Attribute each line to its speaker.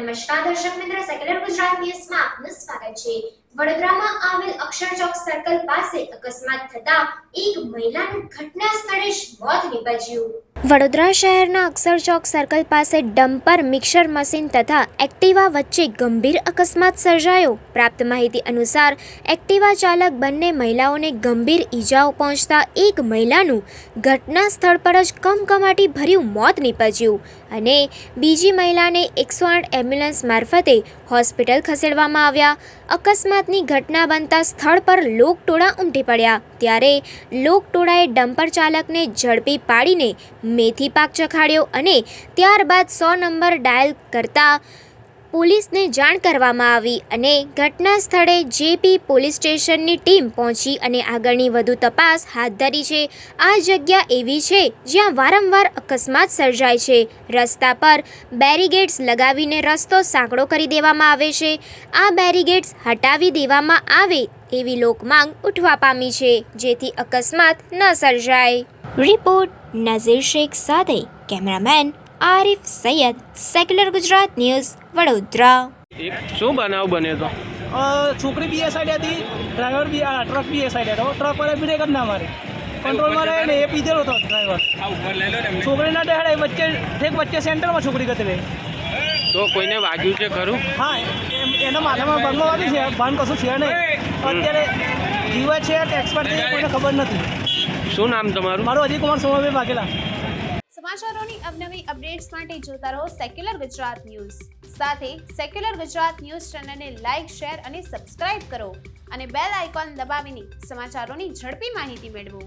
Speaker 1: નમસ્કાર દર્શક મિત્રો, સેક્યુલર ગુજરાત ન્યૂઝમાં આપનું સ્વાગત છે। વડોદરામાં આવેલ અક્ષરચોક સર્કલ પાસે અકસ્માત થતા એક મહિલાનું ઘટના સ્થળે જ મોત નીપજ્યું। વડોદરા શહેરના અક્ષરચોક સર્કલ પાસે ડમ્પર, મિક્સર મશીન તથા એક્ટિવા વચ્ચે ગંભીર અકસ્માત સર્જાયો। પ્રાપ્ત માહિતી અનુસાર એક્ટિવા ચાલક બંને મહિલાઓને ગંભીર ઈજાઓ પહોંચતા એક મહિલાનું ઘટના સ્થળ પર જ કમકમાટી ભર્યું મોત નીપજ્યું અને બીજી મહિલાને 108 એમ્બ્યુલન્સ મારફતે હોસ્પિટલ ખસેડવામાં આવ્યા। અકસ્માતની ઘટના બનતા સ્થળ પર લોકટોળા ઉમટી પડ્યા, ત્યારે લોકટોળાએ ડમ્પર ચાલકને ઝડપી પાડીને મેથી પાક ચખાડ્યો અને ત્યારબાદ 100 નંબર ડાયલ કરતા પોલીસને જાણ કરવામાં આવી અને ઘટના સ્થળે જેપી પોલીસ સ્ટેશનની ટીમ પહોંચી અને આગળની વધુ તપાસ હાથ ધરી છે। આ જગ્યા એવી છે જ્યાં વારંવાર અકસ્માત સર્જાય છે। રસ્તા પર બેરીગેડ્સ લગાવીને રસ્તો સાંકડો કરી દેવામાં આવે છે। આ બેરીગેડ્સ હટાવી દેવામાં આવે એવી લોકમાંગ ઉઠવા પામી છે, જેથી અકસ્માત ન સર્જાય। રિપોર્ટ નઝીર શેખ સાથે cameraman Arif Sayyed, secular Gujarat news, Vadodara.
Speaker 2: શું બનાવ બન્યો તો?
Speaker 3: છોકરી બી એ સાઈડ હતી, ડ્રાઈવર બી ટ્રક બી એ સાઈડ હતો। ટ્રક વાળા બ્રેક જ ના મારે, કંટ્રોલમાં રહે ને એ પીધેલો હતો ડ્રાઈવર। છોકરીના ડહેડે વચ્ચે સેન્ટરમાં છોકરી ગતી રહી।
Speaker 2: તો કોઈને વાગ્યું છે ખરું?
Speaker 3: હા, એના માથામાં ભાગમાં વાગ્યું છે, ભાન કશું છે નહીં। અત્યારે જીવે છે કે એક્સપર્ટ છે કોઈને ખબર નથી।
Speaker 2: શું નામ તમારું?
Speaker 3: મારું અજય કુમાર સોમાભાઈ વાઘેલા।
Speaker 4: સમાચારોની અવનવી અપડેટ્સ માટે જોતા રહો સેક્યુલર ગુજરાત ન્યૂઝ। સાથે સેક્યુલર ગુજરાત ન્યૂઝ ચેનલને લાઇક, શેર અને સબસ્ક્રાઇબ કરો અને બેલ આઇકોન દબાવીને સમાચારોની ઝડપી માહિતી મેળવો।